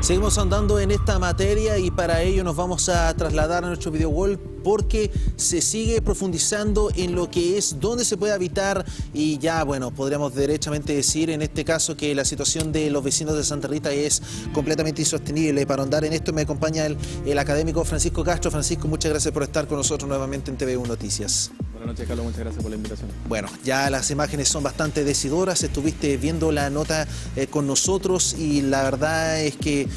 Seguimos andando en esta materia y para ello nos vamos a trasladar a nuestro video wall porque se sigue profundizando en lo que es dónde se puede habitar y ya, bueno, podríamos derechamente decir en este caso que la situación de los vecinos de Santa Rita es completamente insostenible. Para ahondar en esto me acompaña el académico Francisco Castro. Francisco, muchas gracias por estar con nosotros nuevamente en TV1 Noticias. Buenas noches, Carlos, muchas gracias por la invitación. Bueno, ya las imágenes son bastante decidoras, estuviste viendo la nota con nosotros y la verdad es que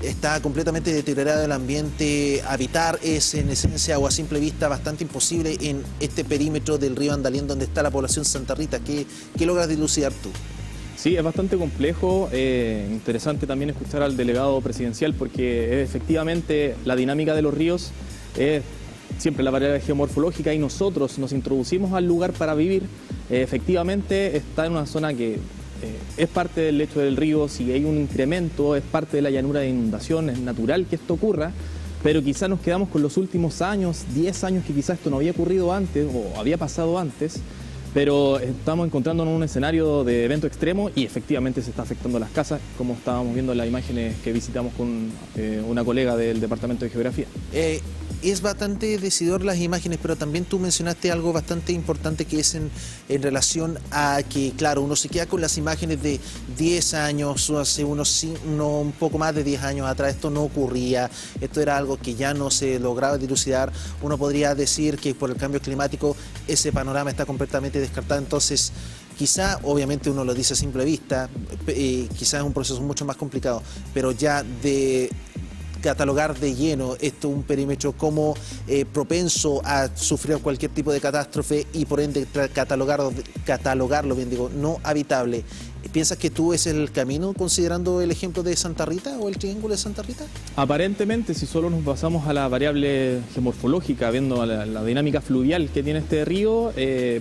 está completamente deteriorado el ambiente. Habitar es en esencia o a simple vista bastante imposible en este perímetro del río Andalién donde está la población Santa Rita. ¿Qué logras dilucidar tú? Sí, es bastante complejo, interesante también escuchar al delegado presidencial porque efectivamente la dinámica de los ríos es siempre la variable geomorfológica y nosotros nos introducimos al lugar para vivir. Efectivamente está en una zona que es parte del lecho del río, si hay un incremento es parte de la llanura de inundación, es natural que esto ocurra, pero quizás nos quedamos con los últimos años, 10 años que quizás esto no había ocurrido antes o había pasado antes, pero estamos encontrándonos en un escenario de evento extremo y efectivamente se está afectando a las casas, como estábamos viendo en las imágenes que visitamos con una colega del Departamento de Geografía. Es bastante decidor las imágenes, pero también tú mencionaste algo bastante importante que es en relación a que, claro, uno se queda con las imágenes de 10 años, o hace un poco más de 10 años atrás, esto no ocurría, esto era algo que ya no se lograba dilucidar. Uno podría decir que por el cambio climático ese panorama está completamente descartado, entonces quizá, obviamente uno lo dice a simple vista, quizá es un proceso mucho más complicado, pero ya de catalogar de lleno esto un perímetro como propenso a sufrir cualquier tipo de catástrofe y por ende catalogarlo bien digo, no habitable. ¿Piensas que tú ese es el camino considerando el ejemplo de Santa Rita o el triángulo de Santa Rita? Aparentemente, si solo nos basamos a la variable geomorfológica, viendo la dinámica fluvial que tiene este río,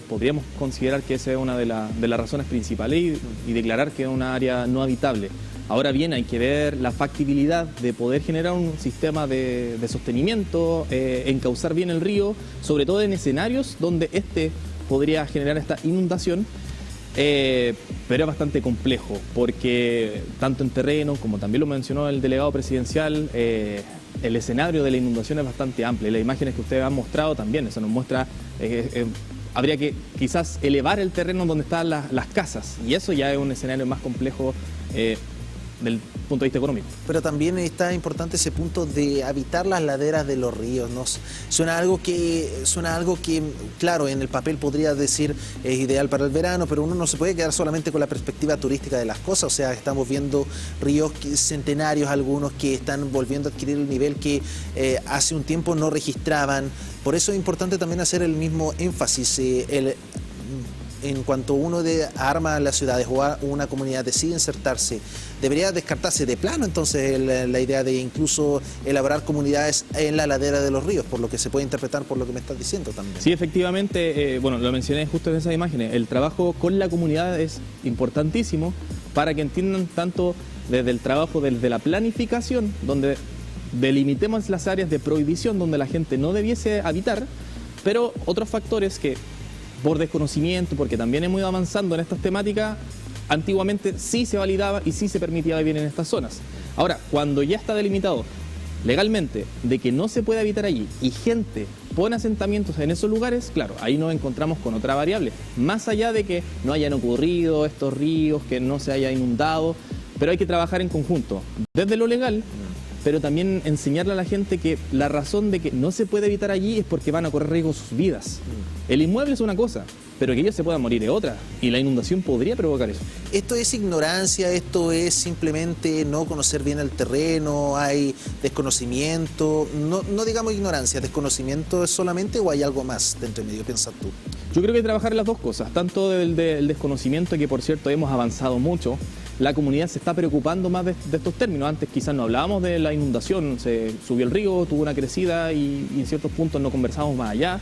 podríamos considerar que esa es una de las razones principales y declarar que es una área no habitable. Ahora bien, hay que ver la factibilidad de poder generar un sistema de sostenimiento, encauzar bien el río, sobre todo en escenarios donde este podría generar esta inundación, pero es bastante complejo porque tanto en terreno, como también lo mencionó el delegado presidencial, el escenario de la inundación es bastante amplio. Las imágenes que ustedes han mostrado también, eso nos muestra, habría que quizás elevar el terreno donde están las casas y eso ya es un escenario más complejo del punto de vista económico. Pero también está importante ese punto de habitar las laderas de los ríos, ¿no? Suena algo que, claro, en el papel podría decir es ideal para el verano, pero uno no se puede quedar solamente con la perspectiva turística de las cosas. O sea, estamos viendo ríos centenarios, algunos que están volviendo a adquirir el nivel que hace un tiempo no registraban. Por eso es importante también hacer el mismo énfasis, en cuanto uno arma las ciudades o una comunidad decide insertarse, debería descartarse de plano entonces la idea de incluso elaborar comunidades en la ladera de los ríos, por lo que se puede interpretar por lo que me estás diciendo también. Sí, efectivamente, bueno, lo mencioné justo en esas imágenes, el trabajo con la comunidad es importantísimo para que entiendan tanto desde el trabajo, desde la planificación, donde delimitemos las áreas de prohibición donde la gente no debiese habitar, pero otros factores que por desconocimiento, porque también hemos ido avanzando en estas temáticas, antiguamente sí se validaba y sí se permitía vivir en estas zonas. Ahora, cuando ya está delimitado legalmente de que no se puede habitar allí y gente pone asentamientos en esos lugares, claro, ahí nos encontramos con otra variable, más allá de que no hayan ocurrido estos ríos, que no se haya inundado, pero hay que trabajar en conjunto, desde lo legal, pero también enseñarle a la gente que la razón de que no se puede evitar allí es porque van a correr riesgo sus vidas. El inmueble es una cosa, pero que ellos se puedan morir es otra, y la inundación podría provocar eso. ¿Esto es ignorancia? ¿Esto es simplemente no conocer bien el terreno? ¿Hay desconocimiento? No digamos ignorancia, ¿desconocimiento es solamente o hay algo más de entre medio? ¿Piensas tú? Yo creo que hay que trabajar en las dos cosas, tanto del desconocimiento, que por cierto hemos avanzado mucho. La comunidad se está preocupando más de estos términos. Antes quizás no hablábamos de la inundación, se subió el río, tuvo una crecida y en ciertos puntos no conversábamos más allá.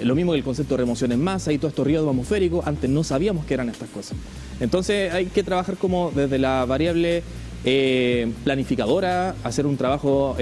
Lo mismo que el concepto de remoción en masa y todos estos ríos atmosféricos, antes no sabíamos qué eran estas cosas. Entonces hay que trabajar como desde la variable planificadora, hacer un trabajo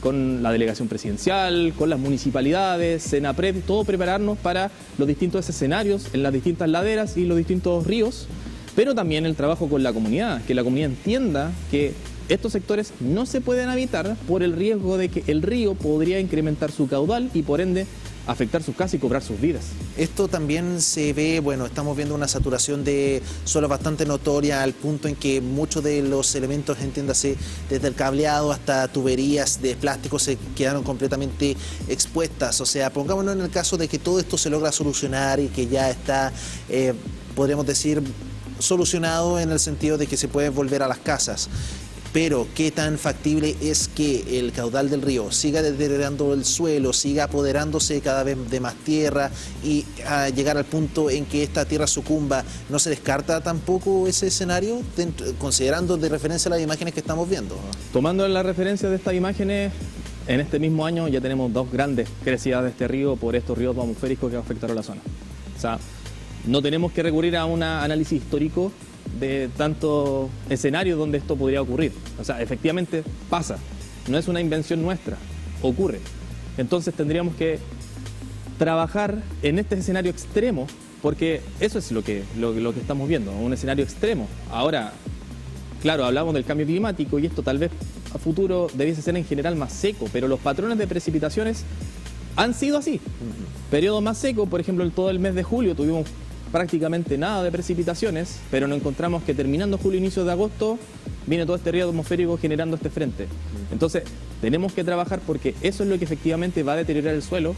con la delegación presidencial, con las municipalidades, Senapred, todo prepararnos para los distintos escenarios en las distintas laderas y los distintos ríos, pero también el trabajo con la comunidad, que la comunidad entienda que estos sectores no se pueden habitar por el riesgo de que el río podría incrementar su caudal y por ende afectar sus casas y cobrar sus vidas. Esto también se ve, bueno, estamos viendo una saturación de suelos bastante notoria al punto en que muchos de los elementos, entiéndase, desde el cableado hasta tuberías de plástico se quedaron completamente expuestas. O sea, pongámonos en el caso de que todo esto se logra solucionar y que ya está, podríamos decir, solucionado en el sentido de que se puede volver a las casas. Pero qué tan factible es que el caudal del río siga deteriorando el suelo, siga apoderándose cada vez de más tierra y a llegar al punto en que esta tierra sucumba. ¿No se descarta tampoco ese escenario, considerando de referencia las imágenes que estamos viendo? Tomando la referencia de estas imágenes, en este mismo año ya tenemos 2 grandes crecidas de este río por estos ríos atmosféricos que afectaron la zona. O sea, no tenemos que recurrir a un análisis histórico de tantos escenarios donde esto podría ocurrir. O sea, efectivamente pasa, no es una invención nuestra, ocurre. Entonces tendríamos que trabajar en este escenario extremo, porque eso es lo que estamos viendo, un escenario extremo. Ahora, claro, hablamos del cambio climático y esto tal vez a futuro debiese ser en general más seco, pero los patrones de precipitaciones han sido así. Periodo más seco, por ejemplo, en todo el mes de julio tuvimos prácticamente nada de precipitaciones, pero nos encontramos que terminando julio, inicio de agosto, viene todo este río atmosférico generando este frente. Entonces, tenemos que trabajar porque eso es lo que efectivamente va a deteriorar el suelo.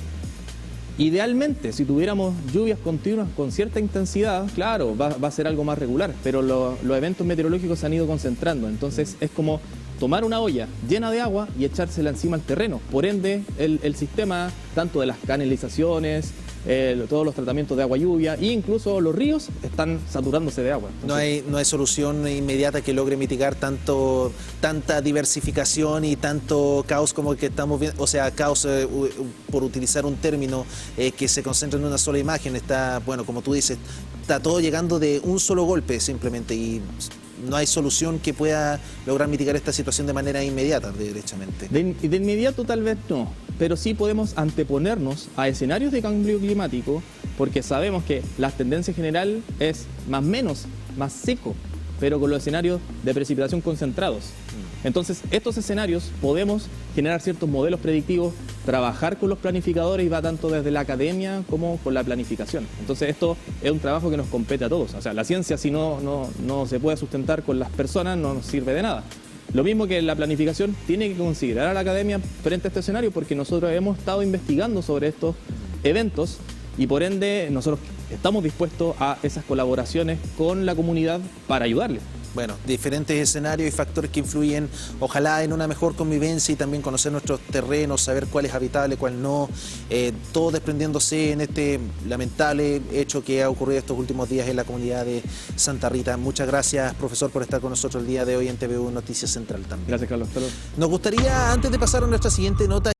Idealmente, si tuviéramos lluvias continuas con cierta intensidad, claro, va a ser algo más regular, pero los eventos meteorológicos se han ido concentrando. Entonces, es como tomar una olla llena de agua y echársela encima al terreno. Por ende, el sistema, tanto de las canalizaciones, todos los tratamientos de agua lluvia e incluso los ríos están saturándose de agua. Entonces, no hay solución inmediata que logre mitigar tanta diversificación y tanto caos como el que estamos viendo, o sea, caos por utilizar un término que se concentra en una sola imagen. Está, bueno, como tú dices, está todo llegando de un solo golpe simplemente y no hay solución que pueda lograr mitigar esta situación de manera inmediata, derechamente. De inmediato tal vez no, pero sí podemos anteponernos a escenarios de cambio climático porque sabemos que la tendencia general es más seco, pero con los escenarios de precipitación concentrados. Entonces, estos escenarios podemos generar ciertos modelos predictivos, trabajar con los planificadores y va tanto desde la academia como con la planificación. Entonces, esto es un trabajo que nos compete a todos. O sea, la ciencia, si no se puede sustentar con las personas, no nos sirve de nada. Lo mismo que la planificación tiene que considerar a la academia frente a este escenario porque nosotros hemos estado investigando sobre estos eventos y por ende nosotros estamos dispuestos a esas colaboraciones con la comunidad para ayudarles. Bueno, diferentes escenarios y factores que influyen, ojalá en una mejor convivencia y también conocer nuestros terrenos, saber cuál es habitable, cuál no, todo desprendiéndose en este lamentable hecho que ha ocurrido estos últimos días en la comunidad de Santa Rita. Muchas gracias, profesor, por estar con nosotros el día de hoy en TVU Noticias Central también. Gracias, Carlos. Hasta luego. Nos gustaría, antes de pasar a nuestra siguiente nota,